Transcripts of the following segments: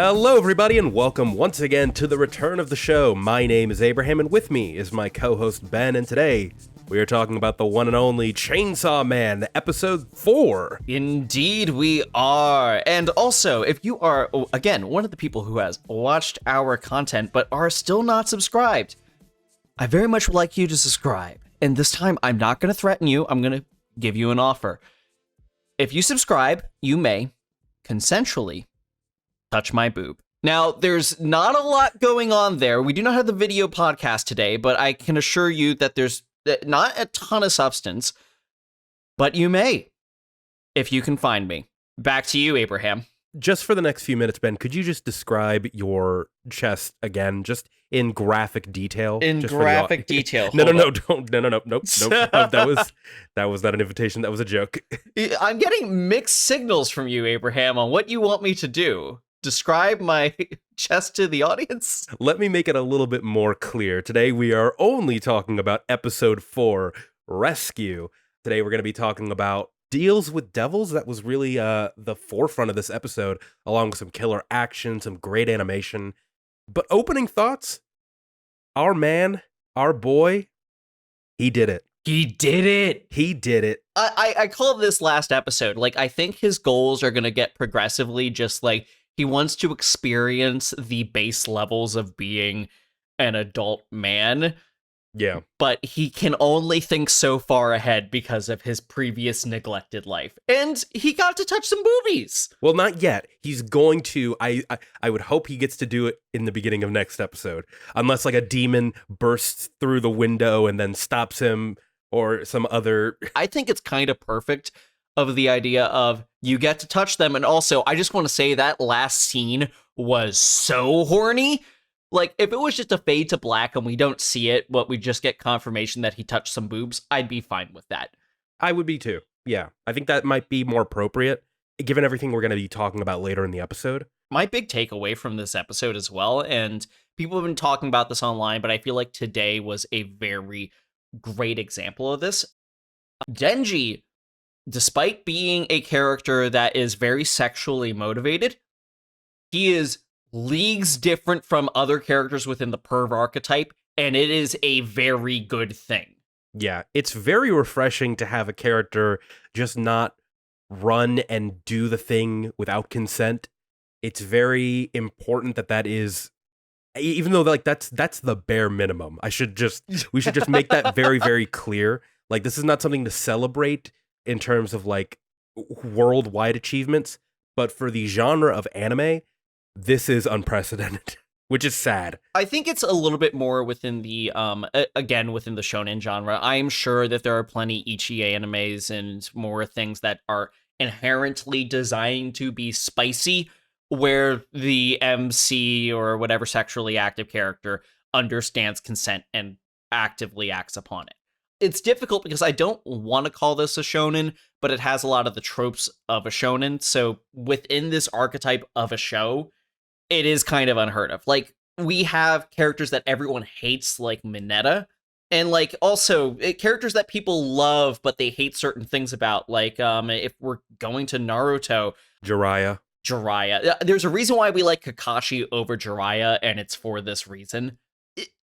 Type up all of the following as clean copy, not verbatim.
Hello, everybody, and welcome once again to the return of the show. My name is Abraham, and with me is my co-host Ben, and today we are talking about the one and only Chainsaw Man, episode 4. Indeed we are. And also, if you are, again, one of the people who has watched our content but are still not subscribed, I very much would like you to subscribe. And this time, I'm not going to threaten you. I'm going to give you an offer. If you subscribe, you may consensually touch my boob. Now, there's not a lot going on there. We do not have the video podcast today, but I can assure you that there's not a ton of substance, but you may, if you can find me. Back to you, Abraham. Just for the next few minutes, Ben, could you just describe your chest again, just in graphic detail? In just graphic detail. No, don't. Nope. That was not an invitation. That was a joke. I'm getting mixed signals from you, Abraham, on what you want me to do. Describe my chest to the audience? Let me make it a little bit more clear. Today we are only talking about episode 4, Rescue. Today we're going to be talking about deals with devils. That was really the forefront of this episode, along with some killer action, some great animation. But opening thoughts, our man, our boy, he did it. He did it. He did it. I called this last episode. Like, I think his goals are going to get progressively just like, he wants to experience the base levels of being an adult man. Yeah. But he can only think so far ahead because of his previous neglected life. And he got to touch some boobies. Well, not yet. He's going to. I would hope he gets to do it in the beginning of next episode. Unless, like, a demon bursts through the window and then stops him or some other... I think it's kind of perfect of the idea of you get to touch them. And also, I just want to say that last scene was so horny. Like, if it was just a fade to black and we don't see it, but we just get confirmation that he touched some boobs, I'd be fine with that. I would be too. Yeah. I think that might be more appropriate, given everything we're going to be talking about later in the episode. My big takeaway from this episode as well, and people have been talking about this online, but I feel like today was a very great example of this. Denji, despite being a character that is very sexually motivated, he is leagues different from other characters within the perv archetype, and it is a very good thing. Yeah, it's very refreshing to have a character just not run and do the thing without consent. It's very important that is, even though like that's the bare minimum. We should just make that very, very clear. Like, this is not something to celebrate in terms of like worldwide achievements, but for the genre of anime, this is unprecedented, which is sad. I think it's a little bit more within the, again, within the shonen genre. I am sure that there are plenty ichi animes and more things that are inherently designed to be spicy, where the MC or whatever sexually active character understands consent and actively acts upon it. It's difficult because I don't want to call this a shonen, but it has a lot of the tropes of a shonen. So within this archetype of a show, it is kind of unheard of. Like, we have characters that everyone hates, like Mineta, and like also characters that people love, but they hate certain things about. Like, if we're going to Naruto, Jiraiya. There's a reason why we like Kakashi over Jiraiya, and it's for this reason.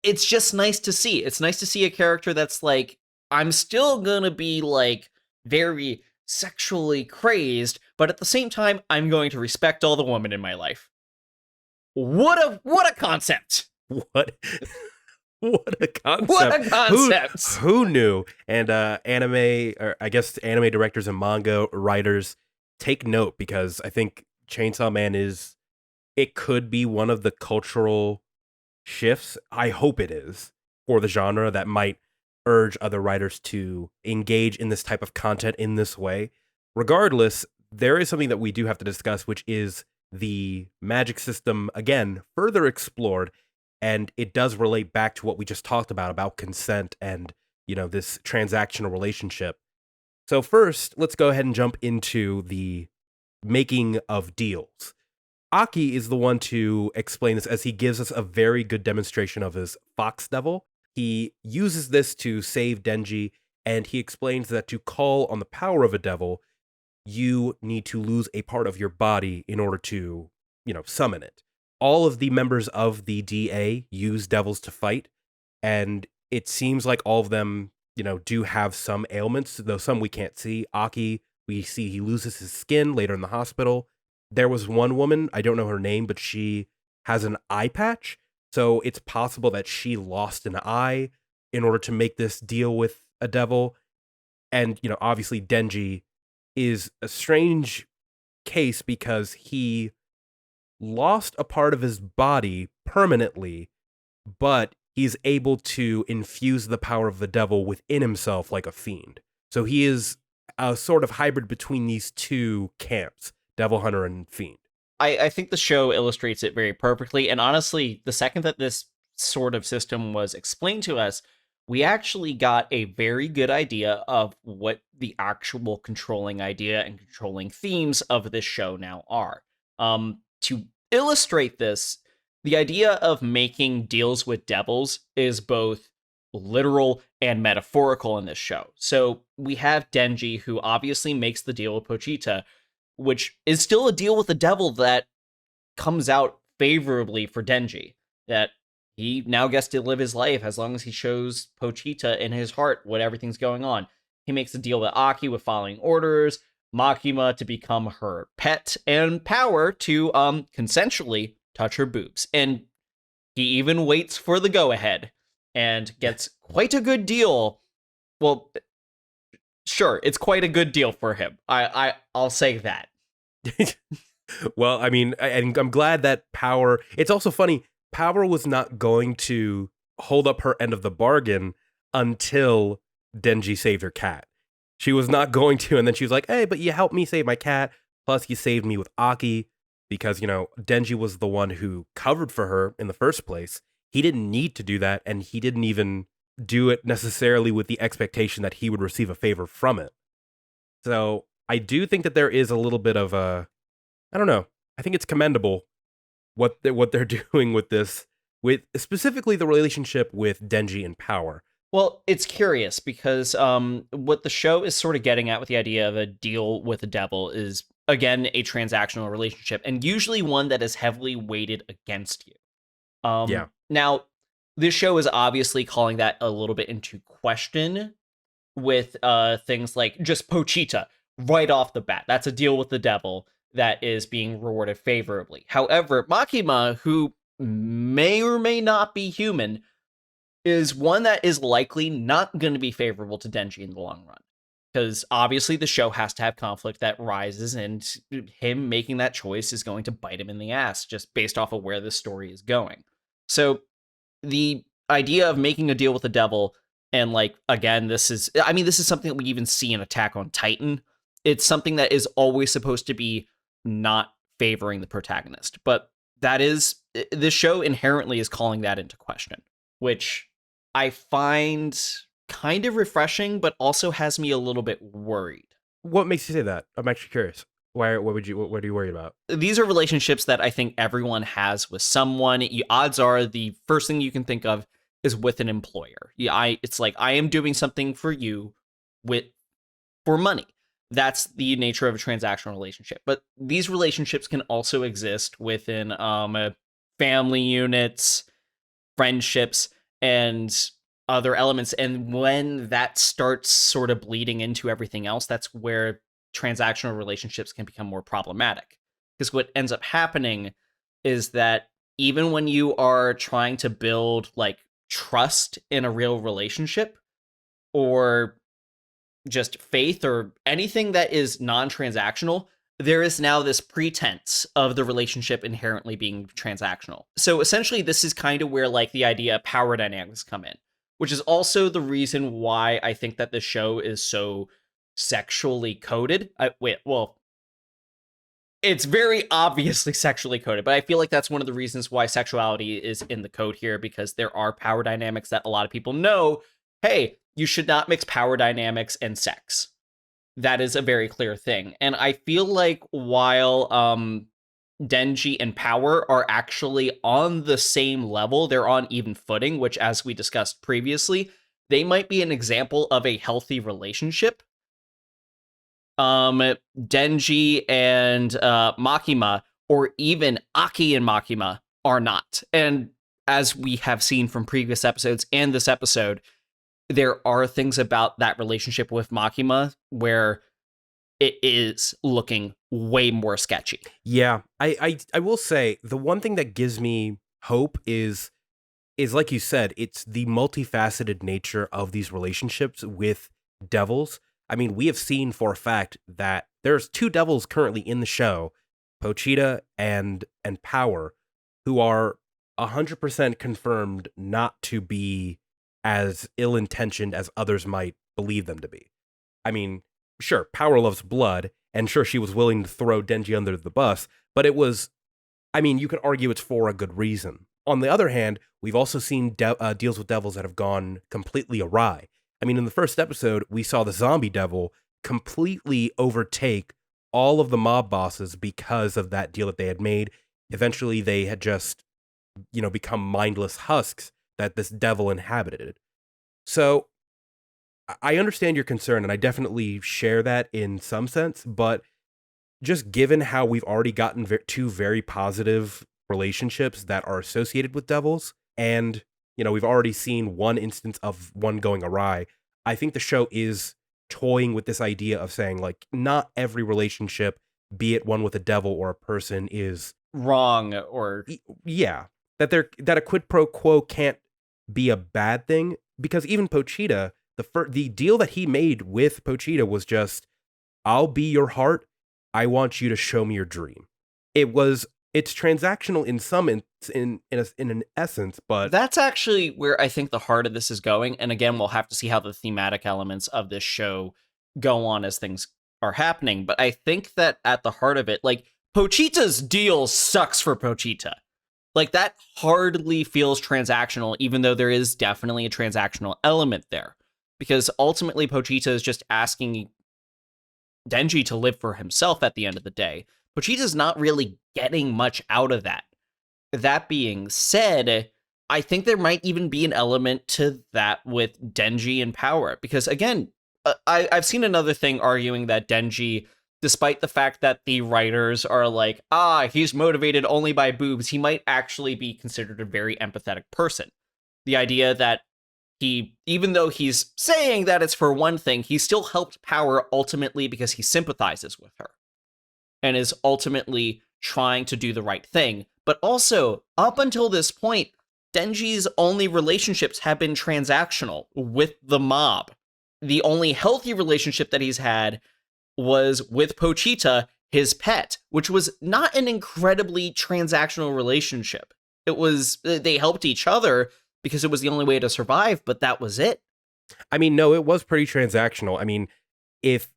It's just nice to see. It's nice to see a character that's like, I'm still gonna be like very sexually crazed, but at the same time, I'm going to respect all the women in my life. What a concept! What a concept! What a concept! Who knew? And anime, or I guess anime directors and manga writers, take note, because I think Chainsaw Man it could be one of the cultural shifts, I hope it is, for the genre that might urge other writers to engage in this type of content in this way. Regardless, there is something that we do have to discuss, which is the magic system, again, further explored, and it does relate back to what we just talked about consent and, this transactional relationship. So first, let's go ahead and jump into the making of deals. Aki is the one to explain this, as he gives us a very good demonstration of his Fox Devil. He uses this to save Denji, and he explains that to call on the power of a devil, you need to lose a part of your body in order to, summon it. All of the members of the DA use devils to fight, and it seems like all of them, do have some ailments, though some we can't see. Aki, we see he loses his skin later in the hospital. There was one woman, I don't know her name, but she has an eye patch, so it's possible that she lost an eye in order to make this deal with a devil. And, obviously Denji is a strange case because he lost a part of his body permanently, but he's able to infuse the power of the devil within himself like a fiend. So he is a sort of hybrid between these two camps, devil hunter and fiend. I think the show illustrates it very perfectly. And honestly, the second that this sort of system was explained to us, we actually got a very good idea of what the actual controlling idea and controlling themes of this show now are. To illustrate this, the idea of making deals with devils is both literal and metaphorical in this show. So we have Denji, who obviously makes the deal with Pochita, which is still a deal with the devil that comes out favorably for Denji. That he now gets to live his life as long as he shows Pochita in his heart what everything's going on. He makes a deal with Aki with following orders, Makima to become her pet, and Power to consensually touch her boobs. And he even waits for the go-ahead and gets quite a good deal. Well, sure, it's quite a good deal for him. I'll say that. Well, I mean, and I'm glad that Power, it's also funny, Power was not going to hold up her end of the bargain until Denji saved her cat. She was not going to, and then she was like, hey, but you helped me save my cat, plus you saved me with Aki, because, Denji was the one who covered for her in the first place. He didn't need to do that, and he didn't even do it necessarily with the expectation that he would receive a favor from it. So I do think that there is a little bit of I don't know, I think it's commendable what they're doing with this, with specifically the relationship with Denji and Power. Well, it's curious because what the show is sort of getting at with the idea of a deal with the devil is, again, a transactional relationship, and usually one that is heavily weighted against you. Yeah. Now, this show is obviously calling that a little bit into question with things like just Pochita right off the bat. That's a deal with the devil that is being rewarded favorably. However, Makima, who may or may not be human, is one that is likely not going to be favorable to Denji in the long run. Because obviously the show has to have conflict that rises, and him making that choice is going to bite him in the ass, just based off of where this story is going. So the idea of making a deal with the devil, and again, this is something that we even see in Attack on Titan. It's something that is always supposed to be not favoring the protagonist. But this show inherently is calling that into question, which I find kind of refreshing, but also has me a little bit worried. What makes you say that? I'm actually curious. What are you worried about? These are relationships that I think everyone has with someone. Odds are the first thing you can think of is with an employer. It's like, I am doing something for you for money. That's the nature of a transactional relationship. But these relationships can also exist within family units, friendships, and other elements. And when that starts sort of bleeding into everything else, that's where transactional relationships can become more problematic. Because what ends up happening is that even when you are trying to build trust in a real relationship, or just faith, or anything that is non-transactional, there is now this pretense of the relationship inherently being transactional. So essentially, this is kind of where the idea of power dynamics come in, which is also the reason why I think that the show is so sexually coded. It's very obviously sexually coded, but I feel like that's one of the reasons why sexuality is in the code here, because there are power dynamics that a lot of people know, hey, you should not mix power dynamics and sex. That is a very clear thing. And I feel like while Denji and Power are actually on the same level, they're on even footing, which, as we discussed previously, they might be an example of a healthy relationship. Denji and Makima or even Aki and Makima are not. And as we have seen from previous episodes and this episode, there are things about that relationship with Makima where it is looking way more sketchy. Yeah, I will say the one thing that gives me hope is like you said, it's the multifaceted nature of these relationships with devils. I mean, we have seen for a fact that there's two devils currently in the show, Pochita and Power, who are 100% confirmed not to be as ill-intentioned as others might believe them to be. I mean, sure, Power loves blood, and sure, she was willing to throw Denji under the bus, but it was, I mean, you could argue it's for a good reason. On the other hand, we've also seen deals with devils that have gone completely awry. I mean, in the first episode, we saw the zombie devil completely overtake all of the mob bosses because of that deal that they had made. Eventually, they had just, become mindless husks that this devil inhabited. So I understand your concern, and I definitely share that in some sense, but just given how we've already gotten two very positive relationships that are associated with devils, and we've already seen one instance of one going awry, I think the show is toying with this idea of saying, like, not every relationship, be it one with a devil or a person, is wrong, or yeah, that a quid pro quo can't be a bad thing, because even Pochita, the deal that he made with Pochita was just, I'll be your heart, I want you to show me your dream. It's transactional in some in an essence, but that's actually where I think the heart of this is going. And again, we'll have to see how the thematic elements of this show go on as things are happening. But I think that at the heart of it, like, Pochita's deal sucks for Pochita. Like, that hardly feels transactional, even though there is definitely a transactional element there. Because ultimately, Pochita is just asking Denji to live for himself at the end of the day. Pochita's not really getting much out of that. That being said, I think there might even be an element to that with Denji and Power. Because again, I've seen another thing arguing that Denji, despite the fact that the writers are like, he's motivated only by boobs, he might actually be considered a very empathetic person. The idea that even though he's saying that it's for one thing, he still helped Power ultimately because he sympathizes with her and is ultimately trying to do the right thing. But also, up until this point, Denji's only relationships have been transactional with the mob. The only healthy relationship that he's had was with Pochita, his pet, which was not an incredibly transactional relationship. It was, they helped each other because it was the only way to survive, but that was it. I mean, no, it was pretty transactional. I mean, if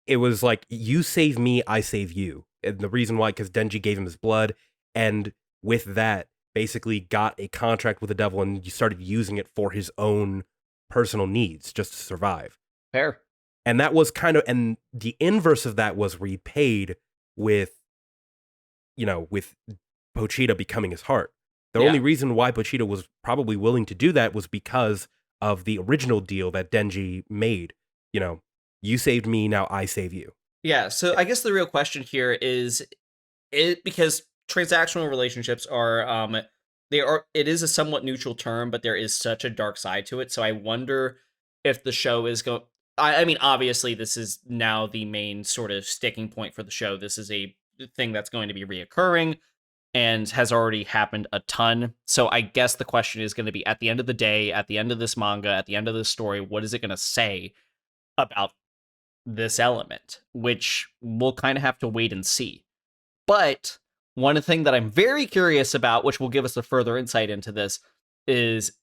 it was like, you save me, I save you. And the reason why, because Denji gave him his blood, and with that, basically got a contract with the devil and started using it for his own personal needs just to survive. Fair. And that was and the inverse of that was repaid with, with Pochita becoming his heart. The only reason why Pochita was probably willing to do that was because of the original deal that Denji made. You saved me, now I save you. Yeah, so I guess the real question here is because transactional relationships are it is a somewhat neutral term, but there is such a dark side to it. So I wonder if the show is going. I mean, obviously, this is now the main sort of sticking point for the show. This is a thing that's going to be reoccurring and has already happened a ton. So I guess the question is going to be, at the end of the day, at the end of this manga, at the end of this story, what is it going to say about this element? Which we'll kind of have to wait and see. But one thing that I'm very curious about, which will give us a further insight into this, is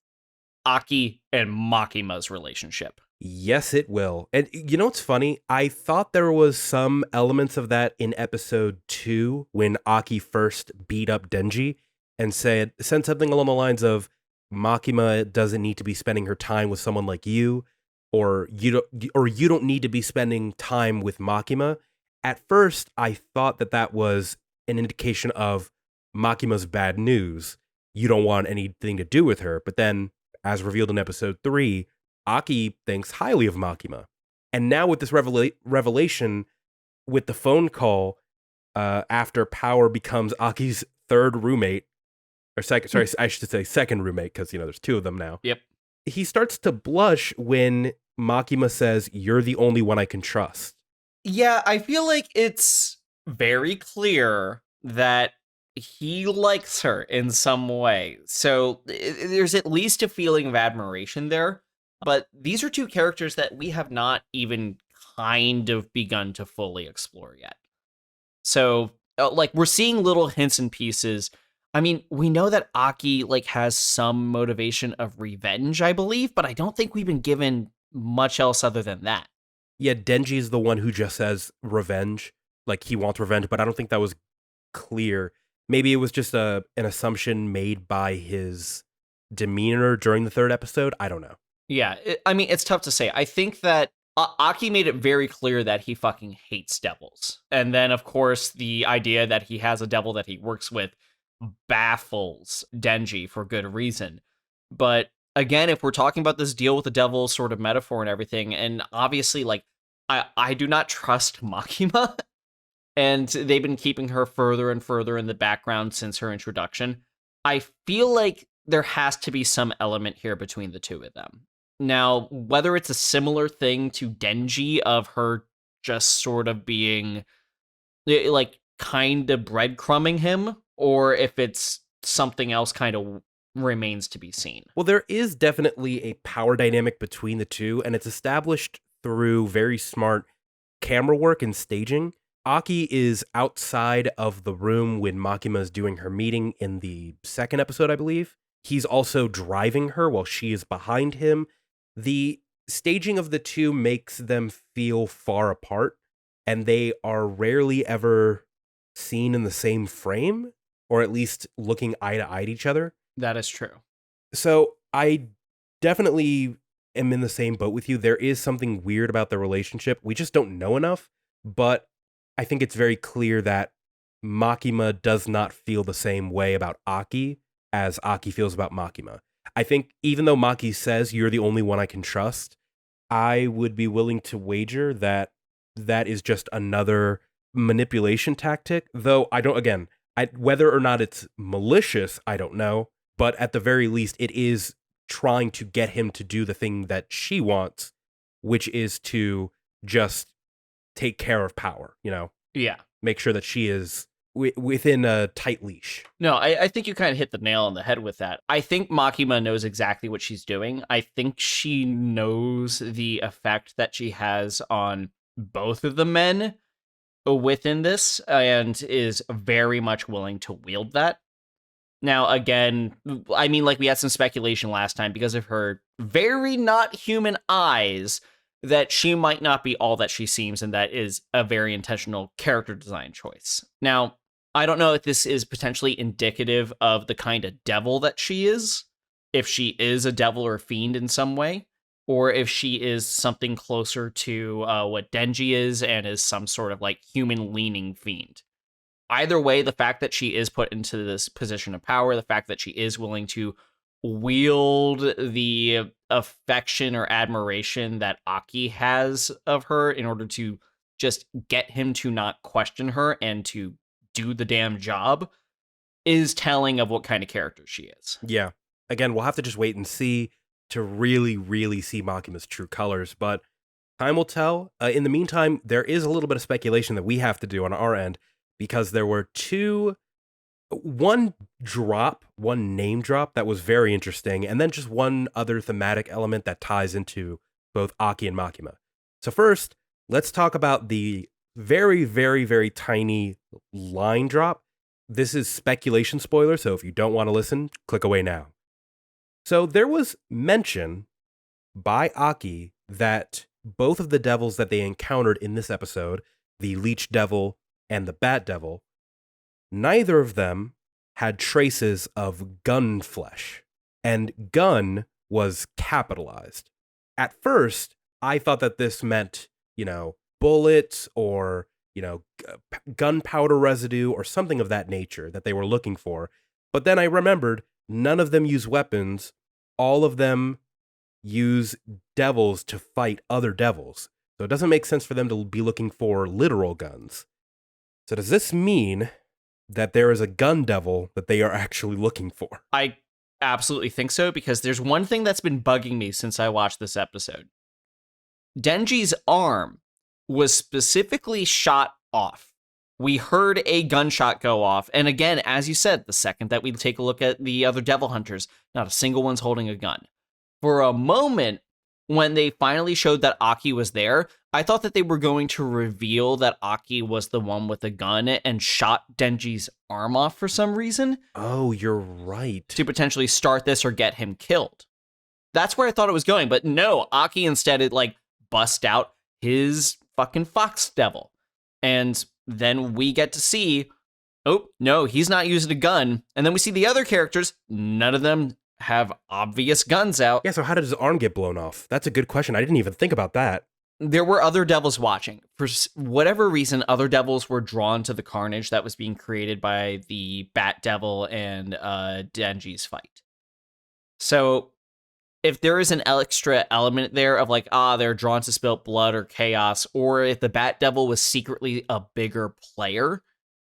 Aki and Makima's relationship. Yes, it will. And what's funny? I thought there was some elements of that in episode 2 when Aki first beat up Denji and said something along the lines of, Makima doesn't need to be spending her time with someone like you, or you don't need to be spending time with Makima. At first, I thought that was an indication of Makima's bad news. You don't want anything to do with her. But then, as revealed in episode 3, Aki thinks highly of Makima. And now with this revelation, with the phone call, after Power becomes Aki's third roommate, or second, sorry, I should say second roommate, because, there's two of them now. Yep. He starts to blush when Makima says, "You're the only one I can trust." Yeah, I feel like it's very clear that he likes her in some way. So there's at least a feeling of admiration there. But these are two characters that we have not even kind of begun to fully explore yet. So, like, we're seeing little hints and pieces. I mean, we know that Aki, like, has some motivation of revenge, I believe, but I don't think we've been given much else other than that. Yeah, Denji is the one who just says revenge, like he wants revenge, but I don't think that was clear. Maybe it was just an assumption made by his demeanor during the third episode. I don't know. Yeah, I mean, it's tough to say. I think that Aki made it very clear that he fucking hates devils. And then, of course, the idea that he has a devil that he works with baffles Denji for good reason. But again, if we're talking about this deal with the devil sort of metaphor and everything, and obviously, like, I do not trust Makima, and they've been keeping her further and further in the background since her introduction. I feel like there has to be some element here between the two of them. Now, whether it's a similar thing to Denji of her just sort of being like kind of breadcrumbing him, or if it's something else kind of remains to be seen. Well, there is definitely a power dynamic between the two, and it's established through very smart camera work and staging. Aki is outside of the room when Makima is doing her meeting in the second episode, I believe. He's also driving her while she is behind him. The staging of the two makes them feel far apart, and they are rarely ever seen in the same frame, or at least looking eye to eye at each other. That is true. So I definitely am in the same boat with you. There is something weird about the relationship. We just don't know enough, but I think it's very clear that Makima does not feel the same way about Aki as Aki feels about Makima. I think even though Maki says you're the only one I can trust, I would be willing to wager that that is just another manipulation tactic. Though I don't, again, whether or not it's malicious, I don't know. But at the very least, it is trying to get him to do the thing that she wants, which is to just take care of Power, Yeah. Make sure that she is within a tight leash. No, I think you kind of hit the nail on the head with that. I think Makima knows exactly what she's doing. I think she knows the effect that she has on both of the men within this and is very much willing to wield that. Now, again, I mean, like, we had some speculation last time because of her very not human eyes that she might not be all that she seems, and that is a very intentional character design choice. Now, I don't know if this is potentially indicative of the kind of devil that she is, if she is a devil or a fiend in some way, or if she is something closer to what Denji is and is some sort of like human-leaning fiend. Either way, the fact that she is put into this position of power, the fact that she is willing to wield the affection or admiration that Aki has of her in order to just get him to not question her and to do the damn job is telling of what kind of character she is. Yeah. Again, we'll have to just wait and see to really, really see Makima's true colors, but time will tell. In the meantime, there is a little bit of speculation that we have to do on our end, because there were one name drop that was very interesting, and then just one other thematic element that ties into both Aki and Makima. So first, let's talk about the very, very, very tiny line drop. This is speculation spoiler, so if you don't want to listen, click away now. So there was mention by Aki that both of the devils that they encountered in this episode, the Leech Devil and the Bat Devil, neither of them had traces of gun flesh, and gun was capitalized. At first, I thought that this meant, bullets or, gunpowder residue or something of that nature that they were looking for. But then I remembered none of them use weapons. All of them use devils to fight other devils. So it doesn't make sense for them to be looking for literal guns. So does this mean that there is a gun devil that they are actually looking for? I absolutely think so, because there's one thing that's been bugging me since I watched this episode. Denji's arm was specifically shot off. We heard a gunshot go off. And again, as you said, the second that we take a look at the other devil hunters, not a single one's holding a gun. For a moment, when they finally showed that Aki was there, I thought that they were going to reveal that Aki was the one with the gun and shot Denji's arm off for some reason. Oh, you're right. To potentially start this or get him killed. That's where I thought it was going. But no, Aki instead bust out his fucking fox devil. And then we get to see, oh, no, he's not using a gun. And then we see the other characters, none of them have obvious guns out. Yeah, so how did his arm get blown off? That's a good question. I didn't even think about that. There were other devils watching. For whatever reason, other devils were drawn to the carnage that was being created by the Bat Devil and Denji's fight. So if there is an extra element there of they're drawn to spilt blood or chaos, or if the Bat Devil was secretly a bigger player,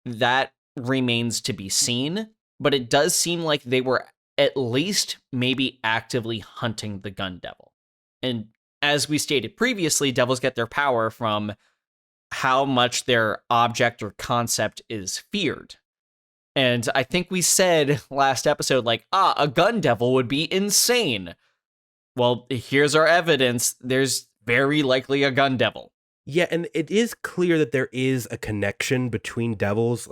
that remains to be seen. But it does seem like they were at least maybe actively hunting the gun devil. And as we stated previously, devils get their power from how much their object or concept is feared. And I think we said last episode, a gun devil would be insane. Well, here's our evidence. There's very likely a gun devil. Yeah, and it is clear that there is a connection between devils,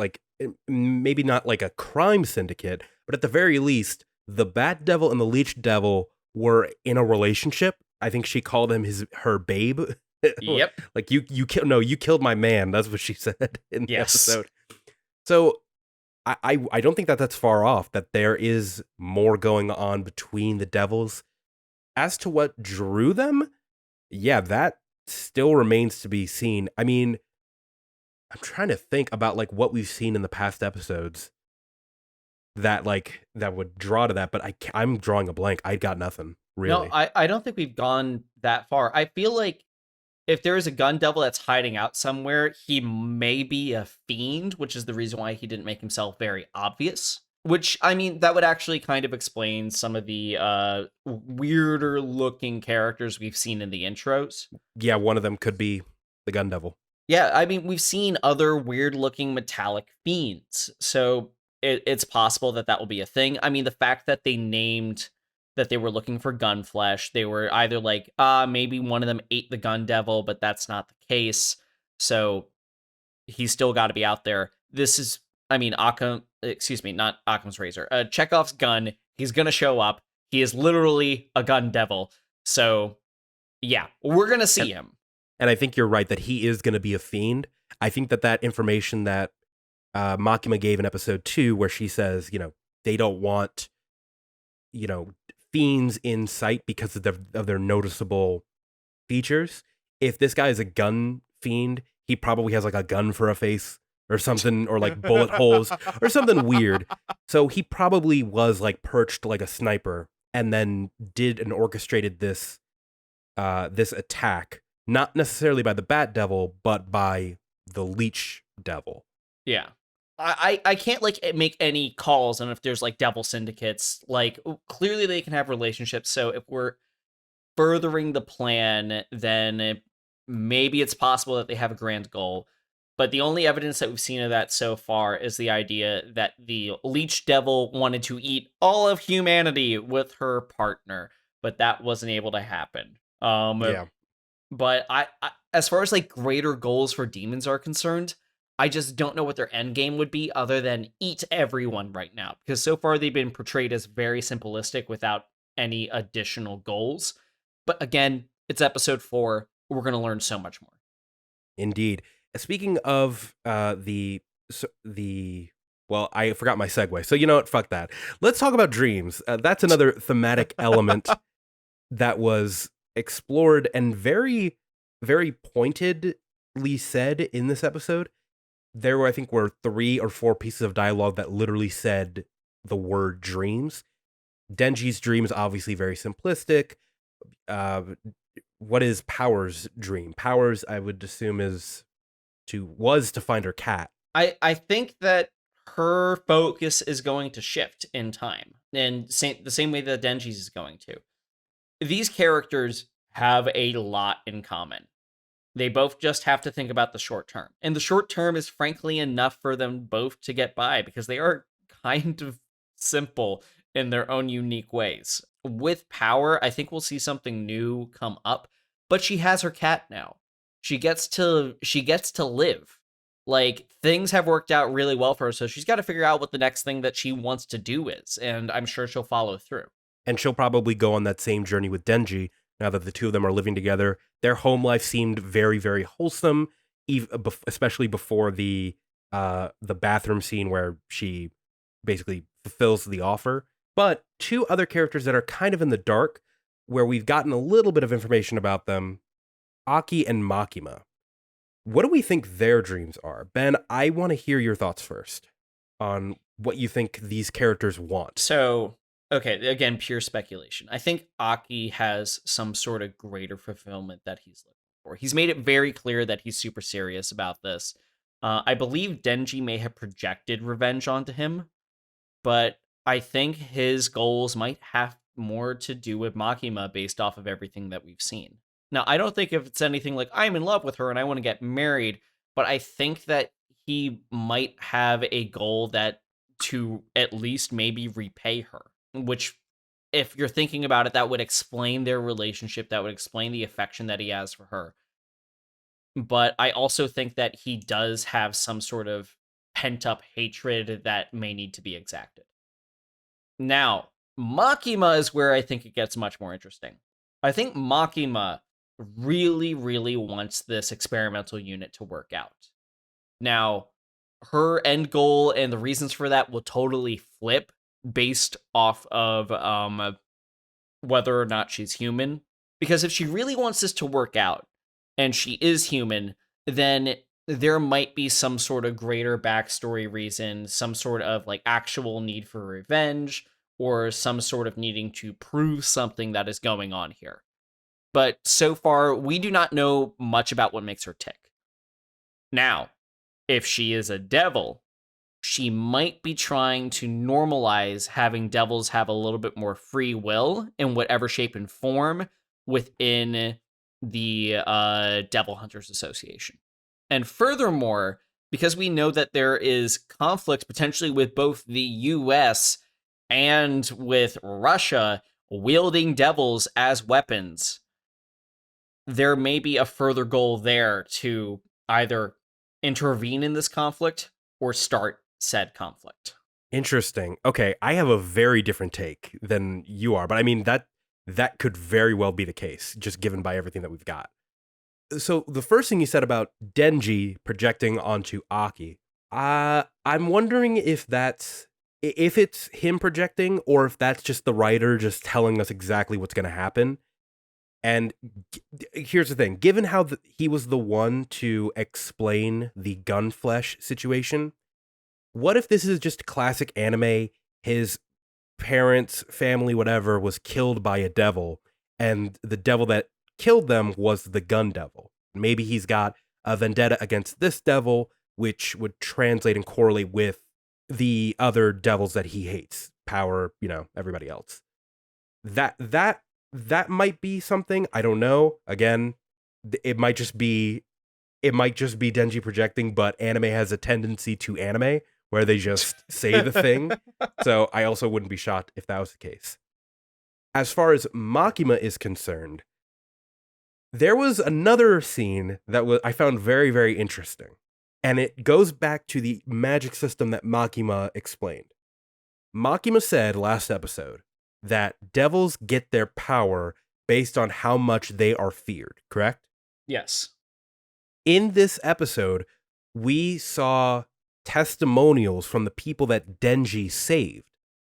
maybe not like a crime syndicate, but at the very least, the Bat Devil and the Leech Devil were in a relationship. I think she called him her babe. Yep. you killed my man. That's what she said in the episode. So I don't think that that's far off, that there is more going on between the devils. As to what drew them, yeah, that still remains to be seen. I mean, I'm trying to think about what we've seen in the past episodes that would draw to that, but I'm drawing a blank. I got nothing, really. No, I don't think we've gone that far. I feel like if there is a gun devil that's hiding out somewhere, he may be a fiend, which is the reason why he didn't make himself very obvious. Which, I mean, that would actually kind of explain some of the weirder looking characters we've seen in the intros. Yeah, one of them could be the gun devil. Yeah, I mean, we've seen other weird looking metallic fiends. So it's possible that will be a thing. I mean, the fact that they named that they were looking for gun flesh, they were either maybe one of them ate the gun devil, but that's not the case. So he's still got to be out there. This is, I mean, not Occam's razor. Chekhov's gun. He's gonna show up. He is literally a gun devil. So, yeah, we're gonna see him. And I think you're right that he is gonna be a fiend. I think that information that Makima gave in episode 2, where she says, they don't want, fiends in sight because of their noticeable features. If this guy is a gun fiend, he probably has a gun for a face or something, or bullet holes or something weird. So he probably was perched like a sniper and then did and orchestrated this attack, not necessarily by the Bat Devil, but by the Leech Devil. Yeah. I can't make any calls on if there's devil syndicates. Clearly they can have relationships. So if we're furthering the plan, then maybe it's possible that they have a grand goal. But the only evidence that we've seen of that so far is the idea that the Leech Devil wanted to eat all of humanity with her partner, but that wasn't able to happen. Yeah. But I as far as greater goals for demons are concerned, I just don't know what their end game would be other than eat everyone right now. Because so far they've been portrayed as very simplistic without any additional goals. But again, it's episode 4. We're going to learn so much more. Indeed. Speaking of well, I forgot my segue. So you know what? Fuck that. Let's talk about dreams. That's another thematic element that was explored and very, very pointedly said in this episode. There were, I think, 3 or 4 pieces of dialogue that literally said the word dreams. Denji's dream is obviously very simplistic. What is Power's dream? Power's, I would assume, was to find her cat. I think that her focus is going to shift in time, and the same way that Denji's is going to. These characters have a lot in common. They both just have to think about the short term. And the short term is frankly enough for them both to get by because they are kind of simple in their own unique ways. With power, I think we'll see something new come up, but she has her cat now. She gets to live. Like things have worked out really well for her, so she's got to figure out what the next thing that she wants to do is, and I'm sure she'll follow through. And she'll probably go on that same journey with Denji now that the two of them are living together. Their home life seemed very, very wholesome, especially before the bathroom scene where she basically fulfills the offer. But two other characters that are kind of in the dark, where we've gotten a little bit of information about them, Aki and Makima. What do we think their dreams are? Ben, I want to hear your thoughts first on what you think these characters want. So, okay, again, pure speculation. I think Aki has some sort of greater fulfillment that he's looking for. He's made it very clear that he's super serious about this. I believe Denji may have projected revenge onto him, but I think his goals might have more to do with Makima based off of everything that we've seen. Now, I don't think if it's anything like I'm in love with her and I want to get married, but I think that he might have a goal that to at least maybe repay her, which if you're thinking about it, that would explain their relationship, that would explain the affection that he has for her. But I also think that he does have some sort of pent up hatred that may need to be exacted. Now, Makima is where I think it gets much more interesting. I think Makima really, really wants this experimental unit to work out. Now, her end goal and the reasons for that will totally flip based off of whether or not she's human. Because if she really wants this to work out and she is human, then there might be some sort of greater backstory reason, some sort of like actual need for revenge, or some sort of needing to prove something that is going on here. But so far, we do not know much about what makes her tick. Now, if she is a devil, she might be trying to normalize having devils have a little bit more free will in whatever shape and form within the Devil Hunters Association. And furthermore, because we know that there is conflict potentially with both the US and with Russia wielding devils as weapons, there may be a further goal there to either intervene in this conflict or start said conflict. Interesting. Okay, I have a very different take than you are, but I mean that could very well be the case, just given by everything that we've got. So the first thing you said about Denji projecting onto Aki, I'm wondering if it's him projecting or if that's just the writer just telling us exactly what's going to happen. And here's the thing: given how he was the one to explain the gun flesh situation, what if this is just classic anime? His parents, family, whatever, was killed by a devil, and the devil that killed them was the gun devil. Maybe he's got a vendetta against this devil, which would translate and correlate with the other devils that he hates. Power, everybody else. That might be something. I don't know. Again, it might just be Denji projecting, but anime has a tendency to anime where they just say the thing. So I also wouldn't be shocked if that was the case. As far as Makima is concerned, there was another scene that I found very, very interesting. And it goes back to the magic system that Makima explained. Makima said last episode that devils get their power based on how much they are feared, correct? Yes. In this episode, we saw testimonials from the people that Denji saved.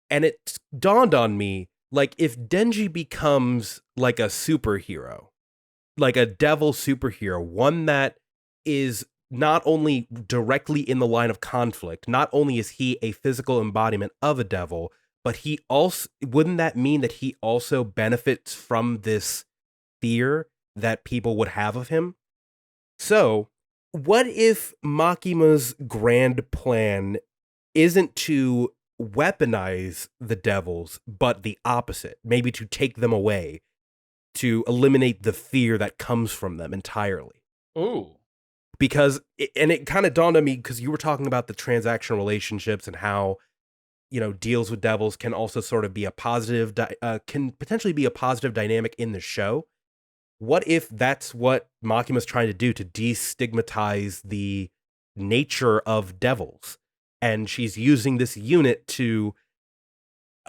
And it dawned on me, like, if Denji becomes like a superhero, like a devil superhero, one that is not only directly in the line of conflict, not only is he a physical embodiment of a devil, but he also, wouldn't that mean that he also benefits from this fear that people would have of him? So What if Makima's grand plan isn't to weaponize the devils, but the opposite? Maybe to take them away, to eliminate the fear that comes from them entirely. Ooh. Because, and it kind of dawned on me, because you were talking about the transactional relationships and how, deals with devils can also sort of be a positive, can potentially be a positive dynamic in the show. What if that's what Makima's trying to do, to destigmatize the nature of devils? And she's using this unit to,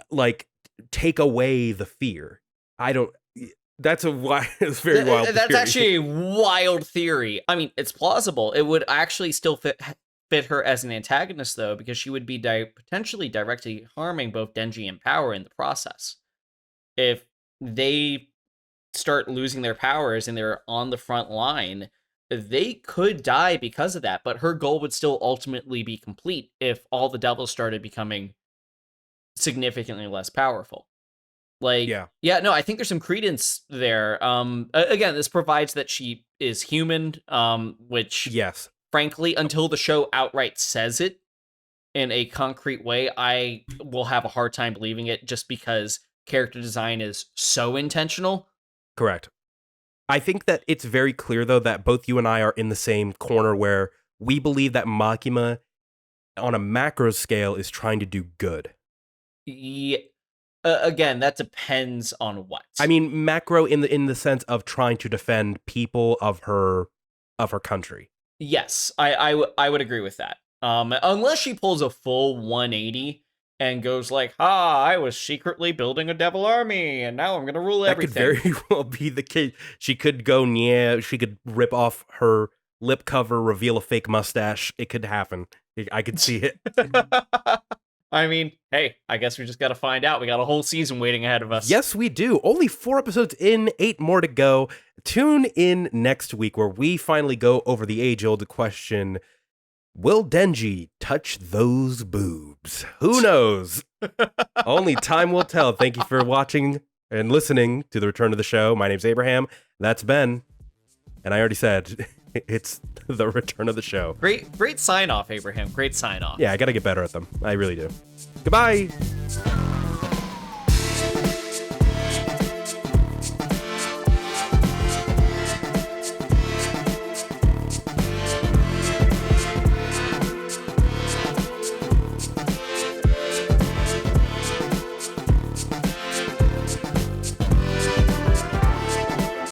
like, take away the fear. I don't. That's it's very wild. That's theory. actually a wild theory. I mean, it's plausible. It would actually still fit her as an antagonist, though, because she would be potentially directly harming both Denji and Power in the process. If they start losing their powers and they're on the front line, they could die because of that, but her goal would still ultimately be complete if all the devils started becoming significantly less powerful. No, I think there's some credence there. Again, this provides that she is human, which, yes, frankly, until the show outright says it in a concrete way, I will have a hard time believing it, just because character design is so intentional. Correct. I think that it's very clear, though, that both you and I are in the same corner where we believe that Makima, on a macro scale, is trying to do good. Yeah. Again, that depends on what. I mean, macro in the sense of trying to defend people of her country. Yes, I would agree with that. Unless she pulls a full 180 and goes like, I was secretly building a devil army, and now I'm going to rule everything. That could very well be the case. She could go, she could rip off her lip cover, reveal a fake mustache. It could happen. I could see it. I mean, hey, I guess we just got to find out. We got a whole season waiting ahead of us. Yes, we do. Only 4 episodes in, 8 more to go. Tune in next week where we finally go over the age-old question, will Denji touch those boobs? Who knows? Only time will tell. Thank you for watching and listening to The Return of the Show. My name's Abraham. That's Ben. And I already said, it's The Return of the Show. Great sign-off, Abraham. Great sign-off. Yeah, I got to get better at them. I really do. Goodbye.